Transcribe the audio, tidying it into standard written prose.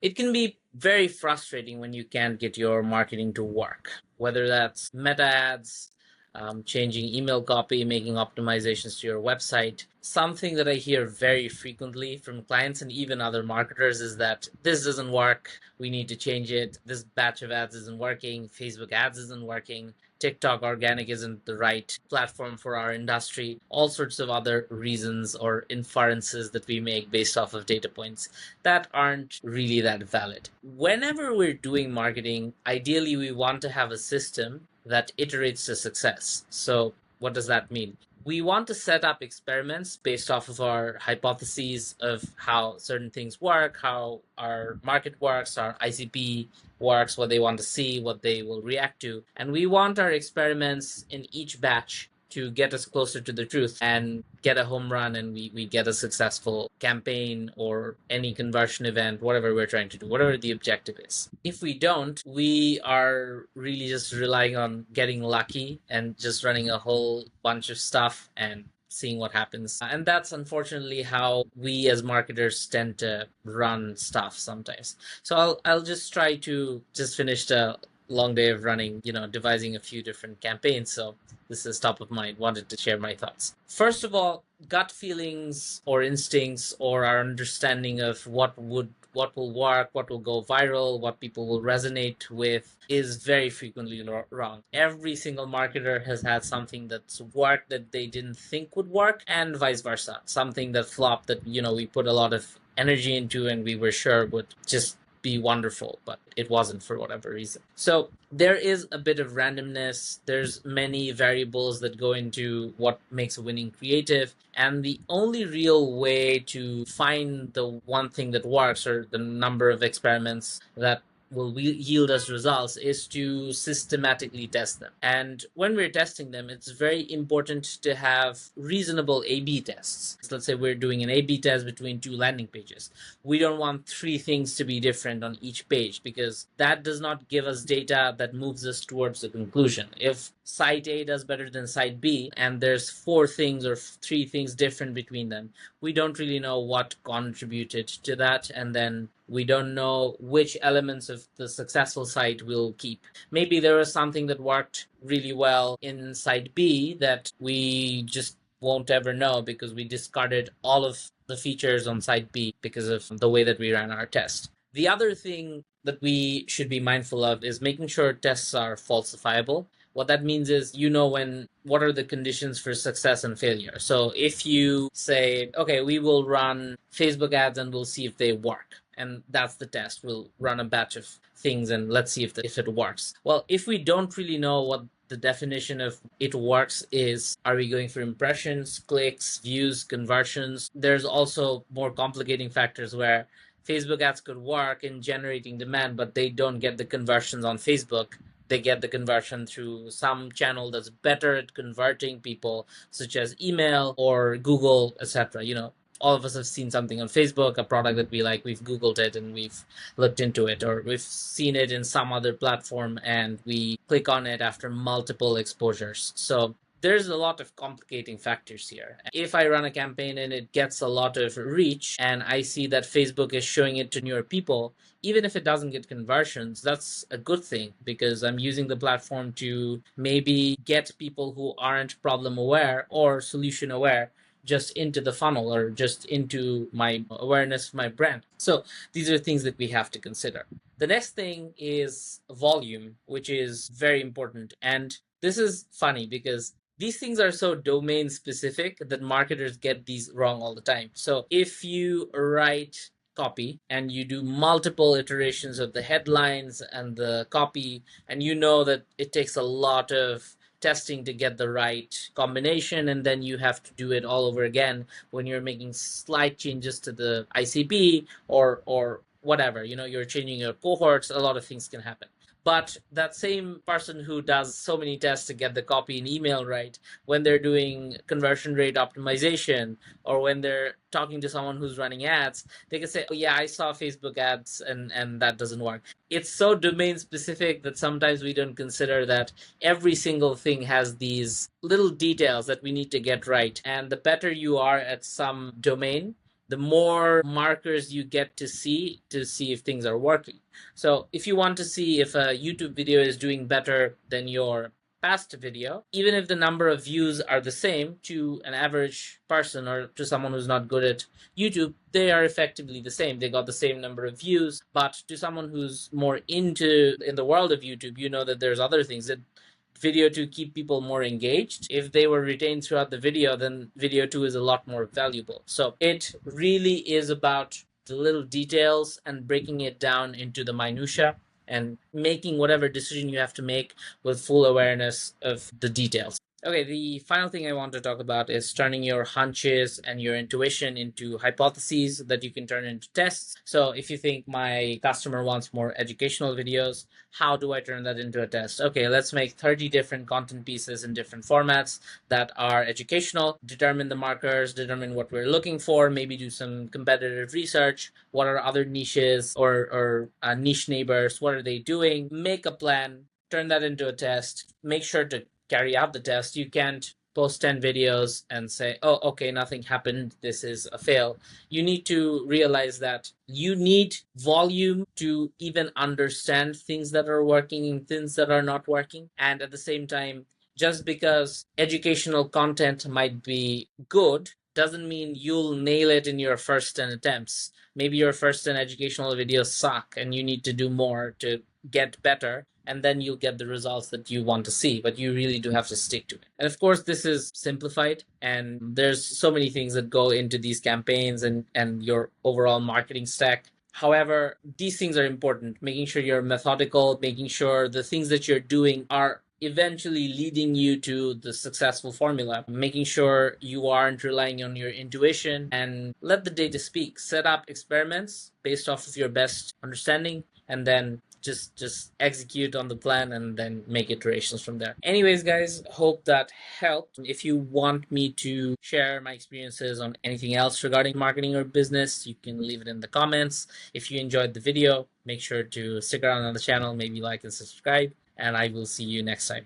It can be very frustrating when you can't get your marketing to work, whether that's meta ads, changing email copy, making optimizations to your website. Something that I hear very frequently from clients and even other marketers is that this doesn't work. We need to change it. This batch of ads isn't working. Facebook ads isn't working. TikTok organic isn't the right platform for our industry, all sorts of other reasons or inferences that we make based off of data points that aren't really that valid. Whenever we're doing marketing, ideally we want to have a system that iterates to success. So, what does that mean? We want to set up experiments based off of our hypotheses of how certain things work, how our market works, our ICP works, what they want to see, what they will react to. And we want our experiments in each batch to get us closer to the truth and get a home run, and we get a successful campaign or any conversion event, whatever we're trying to do, whatever the objective is. If we don't, we are really just relying on getting lucky and just running a whole bunch of stuff and seeing what happens. And that's unfortunately how we as marketers tend to run stuff sometimes. So I'll just try to just finish the long day of running, devising a few different campaigns. So this is top of mind. Wanted to share my thoughts. First of all, gut feelings or instincts or our understanding of what will work, what will go viral, what people will resonate with is very frequently wrong. Every single marketer has had something that's worked that they didn't think would work, and vice versa. Something that flopped that, we put a lot of energy into and we were sure would just be wonderful, but it wasn't for whatever reason. So there is a bit of randomness. There's many variables that go into what makes a winning creative. And the only real way to find the one thing that works or the number of experiments that will yield us results is to systematically test them. And when we're testing them, it's very important to have reasonable A/B tests. So let's say we're doing an A/B test between two landing pages. We don't want three things to be different on each page because that does not give us data that moves us towards the conclusion. If site A does better than site B and there's four things or three things different between them, we don't really know what contributed to that, and then we don't know which elements of the successful site we'll keep. Maybe there was something that worked really well in site B that we just won't ever know because we discarded all of the features on site B because of the way that we ran our test. The other thing that we should be mindful of is making sure tests are falsifiable. What that means is what are the conditions for success and failure. So if you say, okay, we will run Facebook ads and we'll see if they work, and that's the test. We'll run a batch of things and let's see if it works. Well, if we don't really know what the definition of it works is, are we going for impressions, clicks, views, conversions? There's also more complicating factors where Facebook ads could work in generating demand, but they don't get the conversions on Facebook. They get the conversion through some channel that's better at converting people, such as email or Google, etc. All of us have seen something on Facebook, a product that we like, we've Googled it and we've looked into it, or we've seen it in some other platform and we click on it after multiple exposures. So there's a lot of complicating factors here. If I run a campaign and it gets a lot of reach and I see that Facebook is showing it to newer people, even if it doesn't get conversions, that's a good thing because I'm using the platform to maybe get people who aren't problem aware or solution aware just into the funnel or just into my awareness of my brand. So these are things that we have to consider. The next thing is volume, which is very important. And this is funny because these things are so domain specific that marketers get these wrong all the time. So if you write copy and you do multiple iterations of the headlines and the copy, and you know that it takes a lot of testing to get the right combination, and then you have to do it all over again when you're making slight changes to the ICP or whatever, you're changing your cohorts, a lot of things can happen. But that same person who does so many tests to get the copy and email right, when they're doing conversion rate optimization or when they're talking to someone who's running ads, they can say, oh yeah, I saw Facebook ads and that doesn't work. It's so domain specific that sometimes we don't consider that every single thing has these little details that we need to get right. And the better you are at some domain, the more markers you get to see if things are working. So if you want to see if a YouTube video is doing better than your past video, even if the number of views are the same to an average person or to someone who's not good at YouTube, they are effectively the same. They got the same number of views. But to someone who's more in the world of YouTube, you know that there's other things that video to keep people more engaged. If they were retained throughout the video, then video 2 is a lot more valuable. So it really is about the little details and breaking it down into the minutia and making whatever decision you have to make with full awareness of the details. Okay, the final thing I want to talk about is turning your hunches and your intuition into hypotheses that you can turn into tests. So if you think my customer wants more educational videos, how do I turn that into a test? Okay, let's make 30 different content pieces in different formats that are educational, determine the markers, determine what we're looking for, maybe do some competitive research. What are other niches or niche neighbors? What are they doing? Make a plan, turn that into a test, make sure to carry out the test. You can't post 10 videos and say, oh, okay, nothing happened, this is a fail. You need to realize that you need volume to even understand things that are working and things that are not working. And at the same time, just because educational content might be good doesn't mean you'll nail it in your first 10 attempts. Maybe your first 10 educational videos suck and you need to do more to get better, and then you'll get the results that you want to see, but you really do have to stick to it. And of course, this is simplified, and there's so many things that go into these campaigns and your overall marketing stack. However, these things are important, making sure you're methodical, making sure the things that you're doing are eventually leading you to the successful formula, making sure you aren't relying on your intuition, and let the data speak. Set up experiments based off of your best understanding, and then just execute on the plan and then make iterations from there. Anyways, guys, hope that helped. If you want me to share my experiences on anything else regarding marketing or business, you can leave it in the comments. If you enjoyed the video, make sure to stick around on the channel, maybe like and subscribe, and I will see you next time.